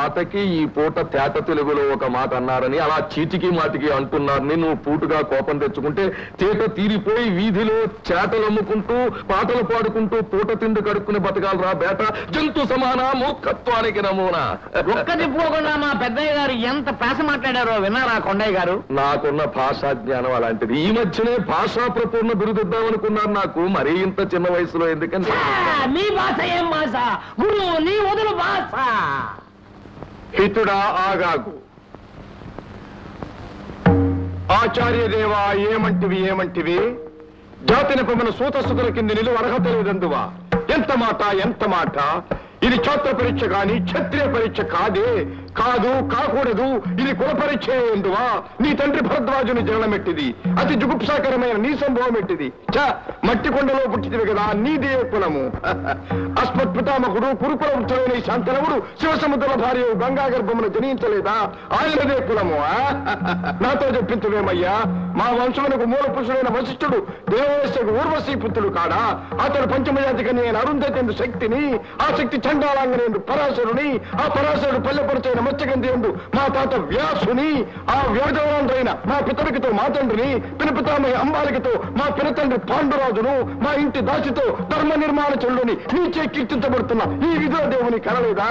మాటకి ఈ పూట తేట తెలుగులో ఒక మాట అన్నారని అలా చీటికి మాటికి అంటున్నారని నువ్వు పూటుగా కోపం తెచ్చుకుంటే తేట తీరిపోయి వీధిలో చేటలు అమ్ముకుంటూ పాటలు పాడుకుంటూ పూట తిండి కడుక్కుని బతకాలరా బేట. జంతు సమాన మూర్ఖత్వానికి నమూనా. ఒక్కది పోకుండా మా పెద్దయ్య గారు ఎంత భాష మాట్లాడారో విన్నారా కొండయ్య గారు? నాకున్న భాషా జ్ఞానం అలాంటిది. ఈ మధ్యనే భాషా ప్రపూర్ణ బిరుదిద్దామనుకున్నారు నాకు. మరీ ఇంత చిన్న వయసులో ఎందుకని? నీ భాష ఏం భాష గురు, నీ వదులు భాష. హితుడా ఆగాగు. ఆచార్యదేవా ఏమంటివి ఏమంటివి? జాతిని పొమ్మన సూతస్థుతుల కింద నిలువ అర్హత లేదందువా? ఎంత మాట ఎంత మాట! ఇది ఛాత్ర పరీక్ష కాని క్షత్రియ పరీక్ష కాదే. కాదు, కాకూడదు. ఇది కుల పరీక్ష ఎందువా? నీ తండ్రి భరద్వాజుని జననమెట్టిది. అతి జుగుప్సాకరమైన నీ సంభవం ఎట్టిది. మట్టి కొండలో పుట్టిదివి కదా నీదే కులము. అస్మత్ పితామహుడు కురుకుల వృక్షమైన ఈ శాంతనవుడు శివసముద్ర భార్య గంగా గర్భమును జనించలేదా? ఆయనదే కులము. నాతో చెప్పించవేమయ్యా? మా వంశమునకు మూల పురుషుడైన వశిష్ఠుడు దేవవేశకు ఊర్వశీ పుత్రుడు కాడా? అతడు పంచమజాతి కన్యైన అరుంధతి శక్తిని, ఆ శక్తి చండాలాంగనేందు పరాశరుని, ఆ పరాశరుడు పల్లెపరుచైన మత్స్యగంధేందు మా తాత వ్యాసుని, ఆ వ్యాధవరాండ్రైన మా పితరికితో మా తండ్రిని, పినపితామహి అంబాలికతో మా పినతండ్రి పాండురాజును, మా ఇంటి దాసితో ధర్మ నిర్మాణ చెల్లుని నీచే కీర్తించబడుతున్న ఈ విధుల దేవుని కనలేదా?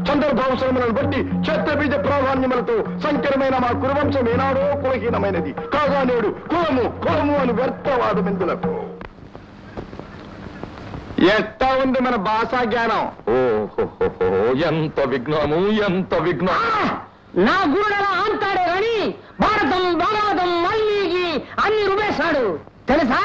సందర్భావసరములను బట్టి క్షత్రబీజ ప్రాధాన్యములతో సంకరమైన మా కురువంశం ఏనాడో కులహీనమైనది కాగా నేడు కులము కులము అని వ్యర్థవాదం ఎందులకు. ఎట్టా ఉంది మన భాషా జ్ఞానం? ఓహో, ఎంత విఘ్నము, ఎంత విఘ్నం! నా గురుడలా అంటాడే గాని భారతం భాగవతం మల్లీకి అన్ని రుమేశాడు తెలుసా?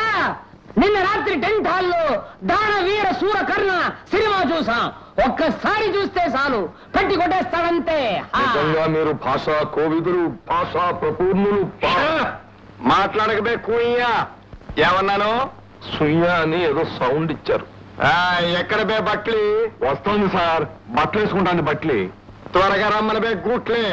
నిన్న రాత్రి టెంట్ హాల్లో దాన వీర సూర కర్ణ సినిమా చూసాం. ఒక్కసారి చూస్తే చాలు పెట్టి కొట్టేస్తాడంతే. నిజంగా మీరు భాషా కోవిదులు, భాషా ప్రపూర్ణులు. మాట్లాడకబే కూయ్యా. ఏమన్నాను? సుయ్యా అని ఏదో సౌండ్ ఇచ్చారు. ఎక్కడ బే బట్లి? వస్తుంది సార్, బట్టలు వేసుకుంటాను. బట్లి త్వరగా రమ్మని బే గూట్లే.